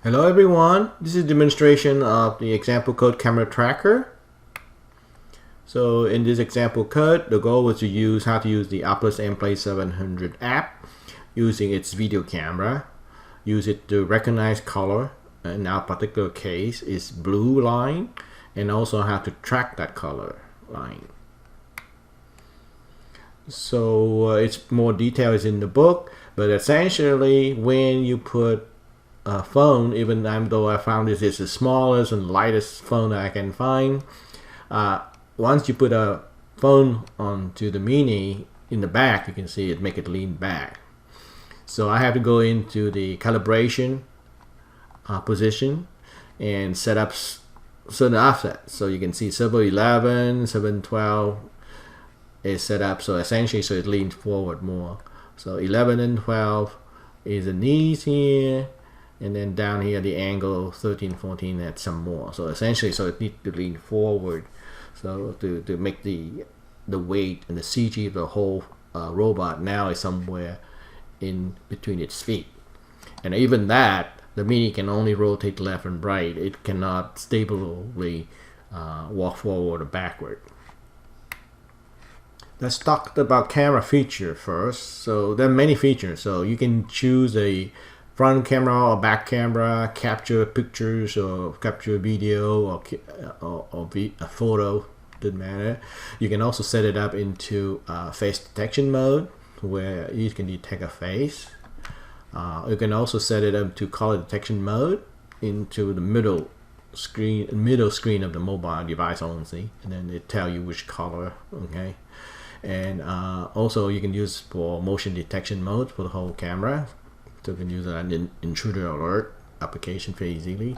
Hello everyone, this is a demonstration of the example code camera tracker. So in this example code, the goal was to use how to use the Oculus MPlay 700 app using its video camera. Use it to recognize color. In our particular case is blue line, and also how to track that color line. So it's more details in the book, but essentially when you put a phone, even though I found this is the smallest and lightest phone I can find, once you put a phone onto the Mini in the back, you can see it make it lean back. So I have to go into the calibration position and set up certain offsets. So you can see 711, 712 is set up so essentially so it leans forward more. So 11 and 12 is the knees here, and then down here the angle 13, 14 had some more. So essentially so it needs to lean forward, so to make the weight and the CG of the whole robot now is somewhere in between its feet. And even that, the Mini can only rotate left and right. It cannot stably walk forward or backward. Let's talk about camera feature first. So there are many features. So you can choose a front camera or back camera, capture pictures or capture video or a photo, doesn't matter. You can also set it up into face detection mode where you can detect a face. You can also set it up to color detection mode into the middle screen of the mobile device only, and then it tell you which color. Okay. And also you can use for motion detection mode for the whole camera. So you can use an intruder alert application very easily.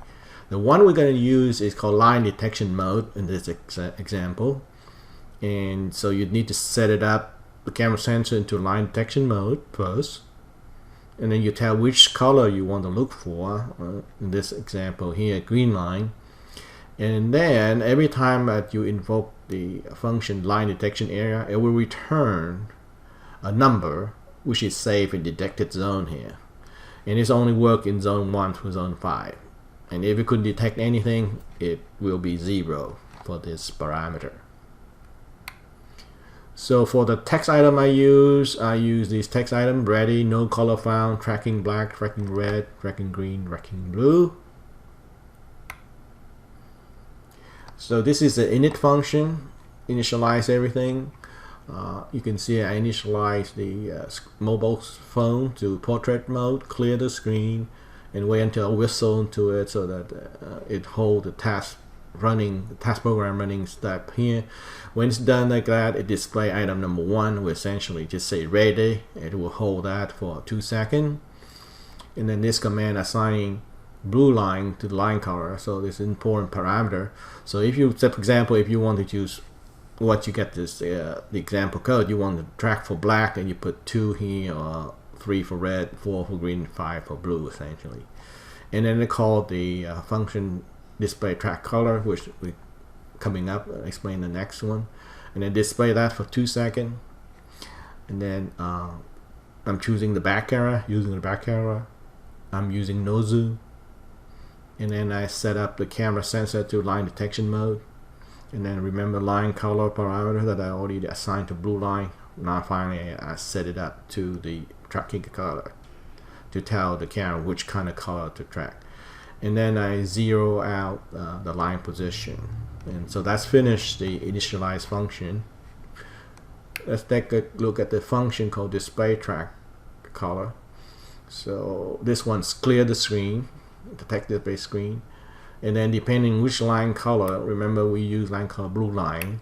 The one we're going to use is called line detection mode in this example. And so you need to set it up, the camera sensor, into line detection mode first. And then you tell which color you want to look for. In this example here, green line. And then every time that you invoke the function line detection area, it will return a number which is safe in detected zone here. And it's only work in zone 1 to zone 5. And if it could detect anything, it will be 0 for this parameter. So for the text item I use this text item: ready, no color found, tracking black, tracking red, tracking green, tracking blue. So this is the init function, initialize everything. You can see I initialize the mobile phone to portrait mode, clear the screen, and wait until I whistle into it so that it holds the task program running step here. When it's done like that, it display item number 1. We essentially just say ready. It will hold that for 2 seconds. And then this command assigning blue line to the line color, so this is important parameter. So if you, for example, if you want to choose what you get this the example code, you want to track for black, and you put 2 here, or 3 for red, 4 for green, 5 for blue essentially. And then they call the function display track color, which we coming up, explain the next one, and then display that for 2 seconds. And then I'm choosing the back camera, using the back camera. I'm using no zoom. And then I set up the camera sensor to line detection mode. And then remember line color parameter that I already assigned to blue line. Now finally I set it up to the tracking color to tell the camera which kind of color to track. And then I zero out the line position. And so that's finished the initialize function. Let's take a look at the function called display track color. So this one's clear the screen, detect the base screen, and then depending which line color, remember we use line color blue line.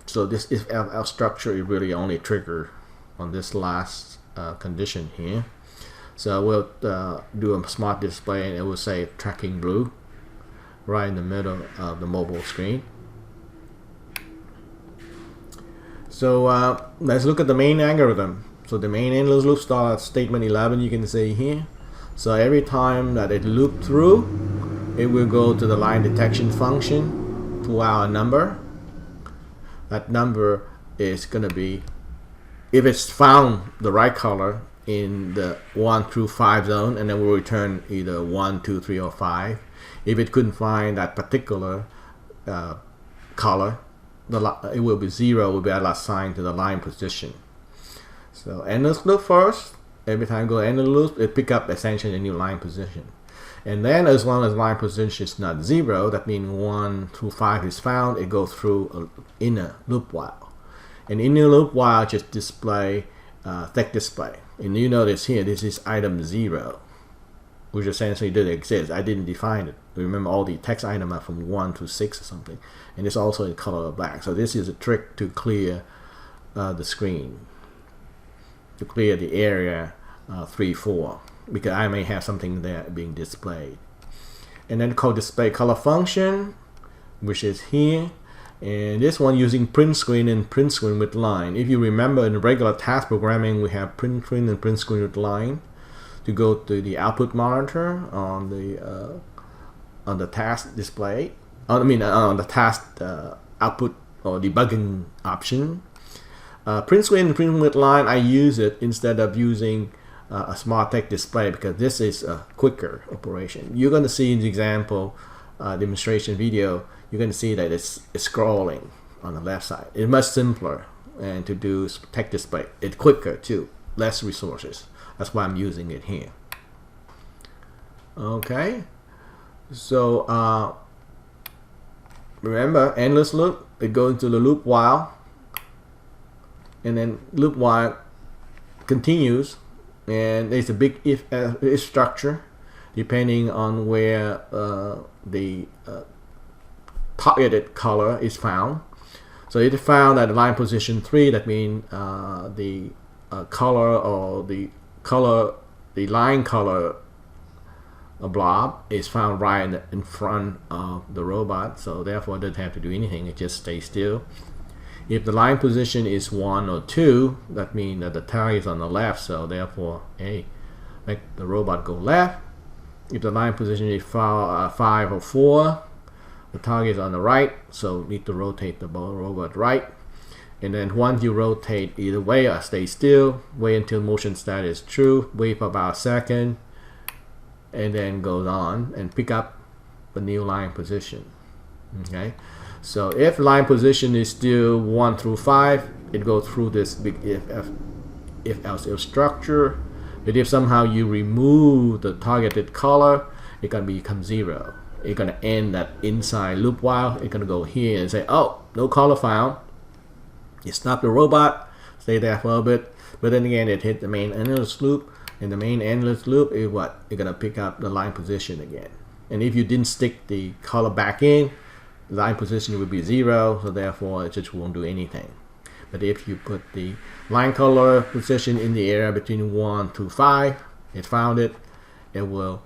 So this if our structure is really only trigger on this last condition here. So we'll do a smart display, and it will say tracking blue right in the middle of the mobile screen. So let's look at the main algorithm. So the main endless loop starts statement 11, you can see here. So every time that it loops through, it will go to the line detection function, pull out a number. That number is going to be, if it's found the right color, in the 1 through 5 zone, and then we'll return either 1, 2, 3, or 5. If it couldn't find that particular color, it will be 0, will be assigned to the line position. So endless loop first. Every time you go endless loop, it pick up essentially a new line position. And then as long as line position is not 0, that means 1 through 5 is found, it goes through an inner loop while. And inner loop while just display text display. And you notice here, this is item 0, which essentially didn't exist. I didn't define it. Remember, all the text items are from 1 to 6 or something. And it's also in color black. So this is a trick to clear the screen, to clear the area 3, 4, because I may have something there being displayed. And then called display color function, which is here. And this one using print screen and print screen with line. If you remember, in regular task programming, we have print screen and print screen with line to go to the output monitor on the task display. On the task output or debugging option. Print screen and print with line, I use it instead of using a smart text display because this is a quicker operation. You're going to see in the example demonstration video, you're going to see that it's scrolling on the left side. It's much simpler, and to do text display, it's quicker too, less resources. That's why I'm using it here. Okay, so remember, endless loop, it goes into the loop while, and then loop while continues, and there's a big if structure depending on where the targeted color is found. So it found at line position 3, that means the color or the line color blob is found right in front of the robot, so therefore it doesn't have to do anything, it just stays still. If the line position is 1 or 2, that means that the target is on the left, so therefore make the robot go left. If the line position is 5 or 4, the target is on the right, so need to rotate the robot right. And then once you rotate either way or stay still, wait until motion start is true, wait for about a second, and then goes on and pick up the new line position. Okay, so if line position is still 1 through 5, it goes through this big if else if structure. But if somehow you remove the targeted color, it's gonna become 0. It's gonna end that inside loop while. It's gonna go here and say, oh, no color found. You stop the robot, stay there for a bit, but then again it hit the main endless loop, and the main endless loop is what? It's gonna pick up the line position again. And if you didn't stick the color back in, the line position would be 0, so therefore it just won't do anything. But if you put the line color position in the area between 1 to 5, it found it, it will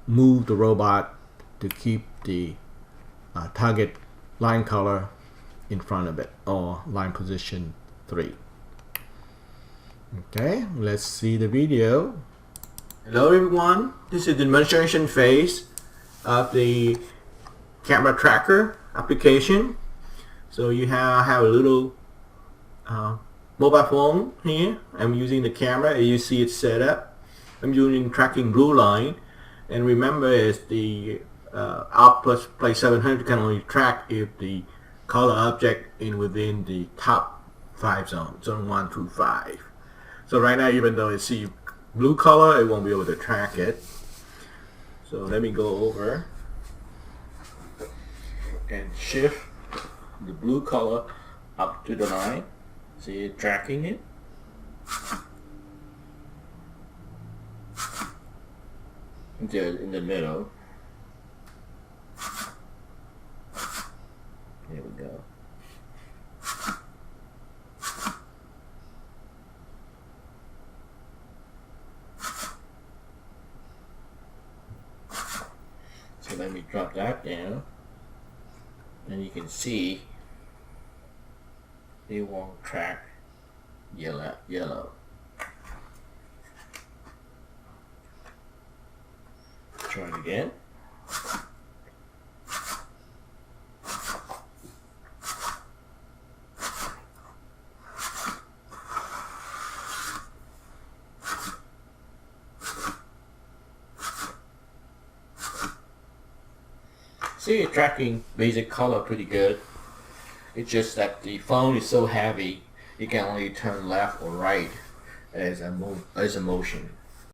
move the robot to keep the target line color in front of it, or line position 3. Okay, let's see the video. Hello everyone, this is the demonstration phase of the camera tracker application. So you have a little mobile phone here. I'm using the camera, as you see it set up. I'm using tracking blue line, and remember it's the Outplus Play 700 can only track if the color object is within the top 5 zones, zone 1 through 5. So right now, even though it sees blue color, it won't be able to track it. So let me go over and shift the blue color up to the line. See it tracking it. There in the middle. There we go. So let me drop that down, and you can see it won't track yellow. Try it again. See, it's tracking basic color pretty good. It's just that the phone is so heavy, you can only turn left or right as a motion.